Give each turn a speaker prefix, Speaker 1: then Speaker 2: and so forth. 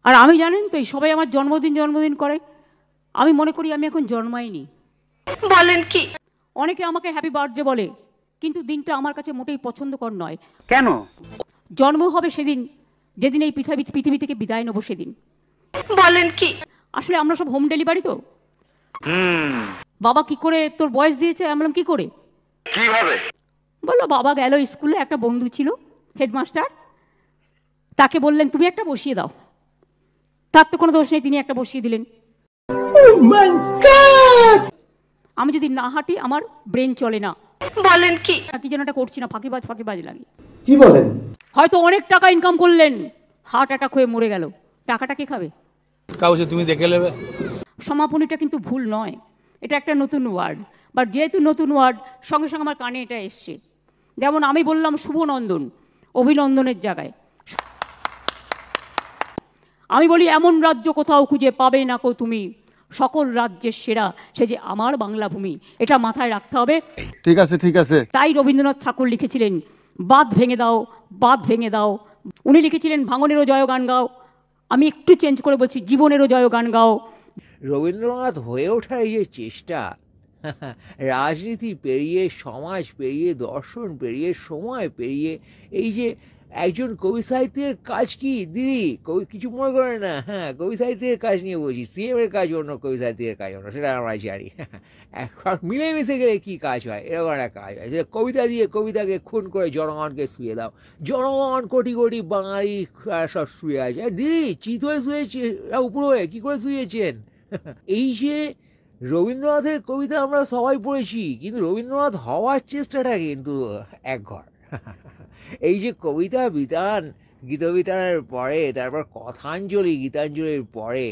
Speaker 1: আর আমি জানেন তো, এই সবাই আমার জন্মদিন করে, আমি মনে করি আমি এখন জন্মাইনি।
Speaker 2: বলেন কি?
Speaker 1: অনেকে আমাকে হ্যাপি বার্থডে বলে, কিন্তু দিনটা আমার কাছে মোটেই পছন্দকর নয়।
Speaker 3: কেন?
Speaker 1: জন্ম হবে সেদিন, যেদিন এই পৃথিবী থেকে বিদায় নেবো সেদিন।
Speaker 2: বলেন কি?
Speaker 1: আসলে আমরা সব হোম ডেলিভারি তো। বাবা কি করে তোর বয়স দিয়েছে? আমি বললাম কি করে,
Speaker 3: কিভাবে?
Speaker 1: বললো বাবা গেল স্কুলে, একটা বন্ধু ছিল হেডমাস্টার, তাকে বললেন তুমি একটা বসিয়ে দাও। তার তো কোনো দোষ নেই, তিনি একটা বসিয়ে দিলেন। আমি যদি না হাঁটি আমার ব্রেন চলে না।
Speaker 2: বলেন কি?
Speaker 1: কি যেন একটা করছি না, ফাঁকিবাজ লাগে।
Speaker 4: কি বলেন?
Speaker 1: হয়তো অনেক টাকা ইনকাম করলেন, হার্ট অ্যাটাক হয়ে মরে গেল, টাকাটা কে খাবে?
Speaker 5: কাউকে তুমি দেখে নেবে।
Speaker 1: সমাপনীটা কিন্তু ভুল নয়, এটা একটা নতুন ওয়ার্ড, বাট যেহেতু নতুন ওয়ার্ড সঙ্গে সঙ্গে আমার কানে এটা এসছে। যেমন আমি বললাম শুভনন্দন, অভিনন্দনের জায়গায় আমি বলি এমন রাজ্য কোথাও খুঁজে পাবে না কো তুমি, সকল রাজ্যের সেরা সে যে আমার বাংলা ভূমি। এটা মাথায় রাখতে হবে।
Speaker 4: ঠিক আছে ঠিক আছে।
Speaker 1: তাই রবীন্দ্রনাথ ঠাকুর লিখেছিলেন বাঁধ ভেঙে দাও, বাঁধ ভেঙে দাও। উনি লিখেছিলেন ভাঙনেরও জয় গান গাও। আমি একটু চেঞ্জ করে বলছি জীবনেরও জয় গান গাও।
Speaker 6: রবীন্দ্রনাথ হয়ে ওঠার এই যে চেষ্টা, রাজনীতি পেরিয়ে, সমাজ পেরিয়ে, দর্শন পেরিয়ে, সময় পেরিয়ে, এই যে একজন কবি সাহিত্যের কাজ কি দিদি, কবি কিছু মনে করে না, হ্যাঁ কবি সাহিত্যের কাজ নিয়ে বলছি, সিএম এর কাজ অন্য, কবি সাহিত্যের কাজ অন্য, সেটা আমরা জানি। এখন মিলেমিশে গেলে কী কাজ হয়, এরকম একটা কাজ হয়। সেটা কবিতা দিয়ে কবিতাকে খুন করে জনগণকে শুয়ে দাও। জনগণ কোটি কোটি বাঙালি সব শুয়ে আছে, দিদি চিত হয়ে শুয়েছে, উপর হয়ে কী করে শুয়েছেন? এই যে রবীন্দ্রনাথের কবিতা আমরা সবাই পড়েছি, কিন্তু রবীন্দ্রনাথ হওয়ার চেষ্টাটা কিন্তু একঘর। এই যে কবিতা বিতান, গীতবিতানের পরে, তারপর কথাঞ্জলি, গীতাঞ্জলির পরে